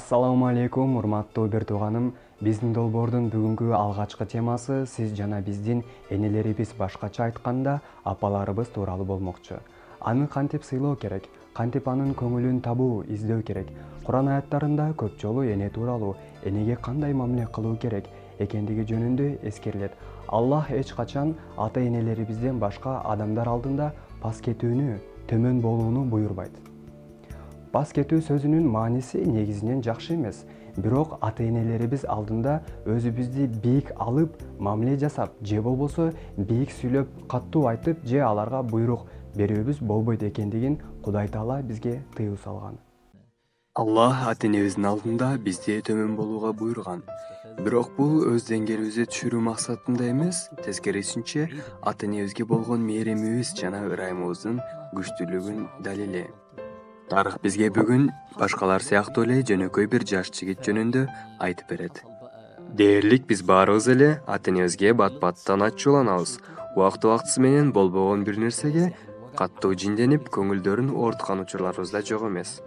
Ассаламу алейкум, урматтуу бир тууганым. Биздин долбоордун бүгүнкү алгачкы темасы сиз жана биздин энелерибиз, башкача айтканда апаларыбыз тууралуу болмокчу. Аны кантип сыйлоо керек, кантип анын көңүлүн табуу, издөө керек. Куран аяттарында көп жолу эне тууралуу, энеге кандай мамиле кылуу керек экендиги жөнүндө эскерилет. Аллах эч качан ата-энелерибизден башка адамдар алдында пас кетүүнү, төмөн болууну буйрубайт. Пас кетүү сөзүнүн мааниси негизинен жакшы эмес, бирок ата-энелерибиз алдында өзүбүздү бийик алып, мамиле жасап, же болбосо бийик сүйлөп, каттуу айтып, же аларга буйрук берүүбүз болбойт экендигин Кудай Таала бизге тыюу салган. Аллах ата-энебиздин алдында бизди төмөн болууга буйруган. Бирок бул өз деңгээлибизди түшүрүү максатында эмес, тескерисинче ата-энебизге болгон мээримибиз жана ырайымыбыздын күчтүүлүгүнүн далили. Тарых бизге бүгүн башкалар сыяктуу эле жөнөкөй бир жаш жигит жөнүндө айтып берет. Дээрлик биз баарыбыз эле ата-энебизге бат-баттан ачууланабыз. Убакыты менен болбогон бир нерсеге каттуу жинденип, көңүлдөрүн ооруткан учурларыбыз да жок эмес.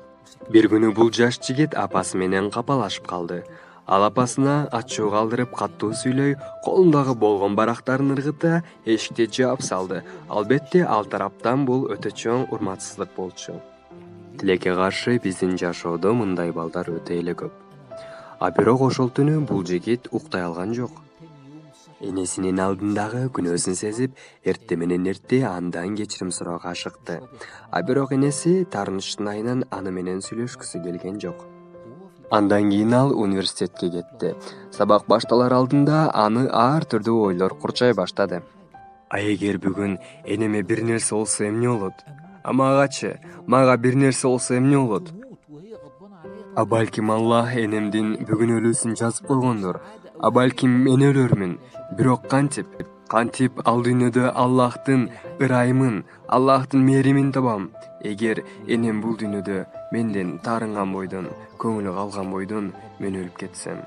Бир күнү бул жаш жигит апасы менен капалашып калды. Ал апасына ачуу калтырып каттуу сүйлөй, колундагы болгон барактарын ыргыта, эшикти жаап салды. Албетте, ал тараптан бул өтө чоң урматсыздык болчу. Тилекке каршы биздин жашоодо мындай балдар өтө эле көп. А бирок ошол түнү бул жигит уктай алган жок. Энесинин алдындагы күнөөсүн сезип, эртең менен эрте андан кечирим суроого ашыкты. А бирок энеси таарынычтын айынан аны менен сүйлөшкүсү келген жок. Андан кийин ал университетке кетти. Сабак башталар алдында аны ар түрдүү ойлор курчай баштады. А эгер бүгүн энеме бир нерсе болсо эмне болот? А мага бир нерсе болсо эмне болот? А балким Аллах энемдин бүгүн өлүүсүн жазып койгондур. А балким мен өлөрмүн. Бирок кантип ал дүйнөдө Аллахтын ырайымын, Аллахтын мээримин табам. Эгер энем бул дүйнөдө менден таарынган бойдон, көңүлү калган бойдон мен өлүп кетсем.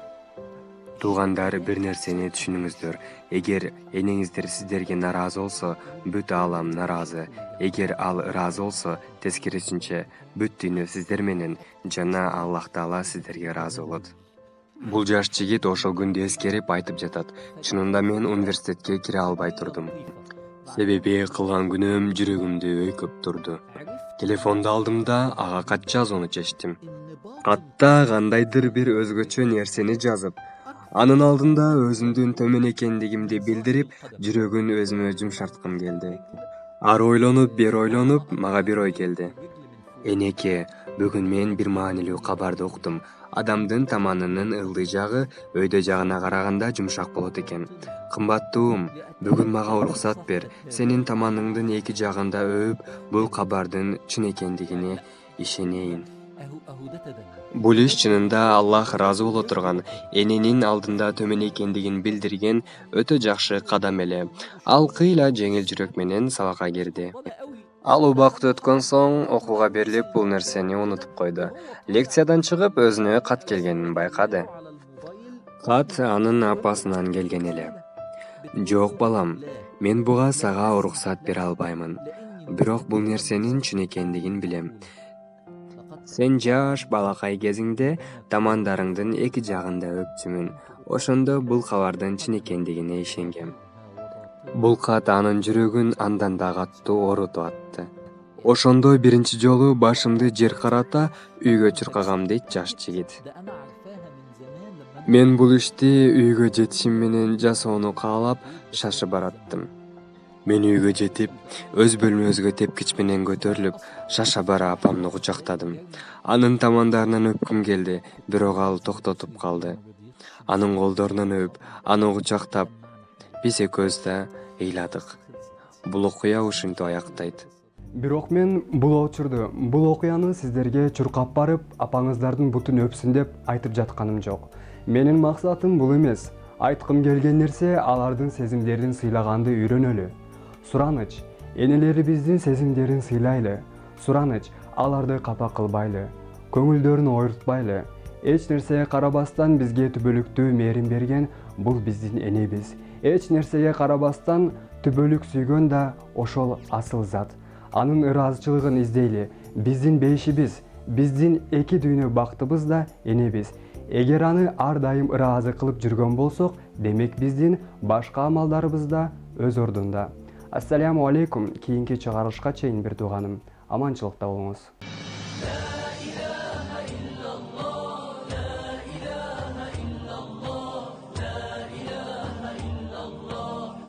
Туугандар, бир нерсени түшүнүңүздөр. Эгер энеңиздер сиздерге наразы болсо, бүт аалам наразы. Эгер ал ыраазы болсо, тескерисинче бүт дүйнө сиздер менен жана Аллах Таала сиздерге ыраазы болот. Бул жаш жигит ошол күндү эскерип айтып жатат. Чынында мен университетке кире албай турдум. Себеби кылган күнөөм жүрөгүмдү өйкөп турду. Телефонду алдым да ага кат жазууну чечтим. Катта кандайдыр бир өзгөчө нерсени жазып, анын алдында өзүмдүн төмөн экендигимди билдирип, жүрөгүн өзүмө жумшарткым келди. Ары ойлонуп, бери ойлонуп, мага бир ой келди. Энеке, бүгүн мен бир маанилүү кабарды уктум. Адамдын таманынын ылдый жагы өйдө жагына караганда жумшак болот экен. Кымбаттуум, бүгүн мага уруксат бер. Сенин таманыңдын эки жагында өөп, бул кабардын чын экендигине ишенейин. Бул иш чынында Аллах ыраазы боло турган, эненин алдында төмөн экендигин билдирген өтө жакшы кадам эле. Ал кыйла жеңил жүрөк менен сабакка кирди. Ал убакыт өткөн соң окууга берилип, бул нерсени унутуп койду. Лекциядан чыгып, өзүнө кат келгенин байкады. Кат анын апасынан келген эле. Жок балам, мен буга сага уруксат бере албаймын. Бирок бул нерсенин чын экендигин билем. Сен жаш балакай кезиңде тамандарыңдын эки жагында өпчүмүн. Ошондо бул кабардын чын экендигине ишенгем. Бул кат анын жүрөгүн андан да каттуу оорутуп атты. Ошондо биринчи жолу башымды жер карата үйгө чуркагам, дейт жаш жигит. Мен бул ишти үйгө жетишим менен жасоону каалап шашып бараттым. Мен үйгө жетип, өз бөлмөбүзгө тепкич менен көтөрүлүп, шаша бара апамды кучактадым. Анын тамандарынан өпкүм келди, бирок ал токтотуп калды. Анын колдорунан өп, аны кучактап, биз экөөбүз да ыйладык. Бул окуя ушинтип аяктайт. Бирок мен бул окуяны сиздерге чуркап барып, апаңыздардын бутун өпсүн деп айтып жатканым жок. Менин максатым бул эмес. Айткым келген нерсе алардын сезимдерин сыйлаганды үйрөнөлү. Сураныч, энелерибиздин сезимдерин сыйлайлы. Сураныч, аларды капа кылбайлы. Көңүлдөрүн оорутпайлы. Эч нерсеге карабастан бизге түбөлүктүү мээрим берген бул биздин энебиз. Эч нерсеге карабастан түбөлүк сүйгөн да ошол асыл зат. Анын ыраазычылыгын издейли. Биздин бейишибиз, биздин эки дүйнө бактыбыз да энебиз. Эгер аны ар дайым ыраазы кылып жүргөн болсок, демек биздин башка амалдарыбыз да өз ордунда. Ассаляму алейкум. Кийинки чыгарылышка чейин бир тууганым. Аманчылыкта болуңуз.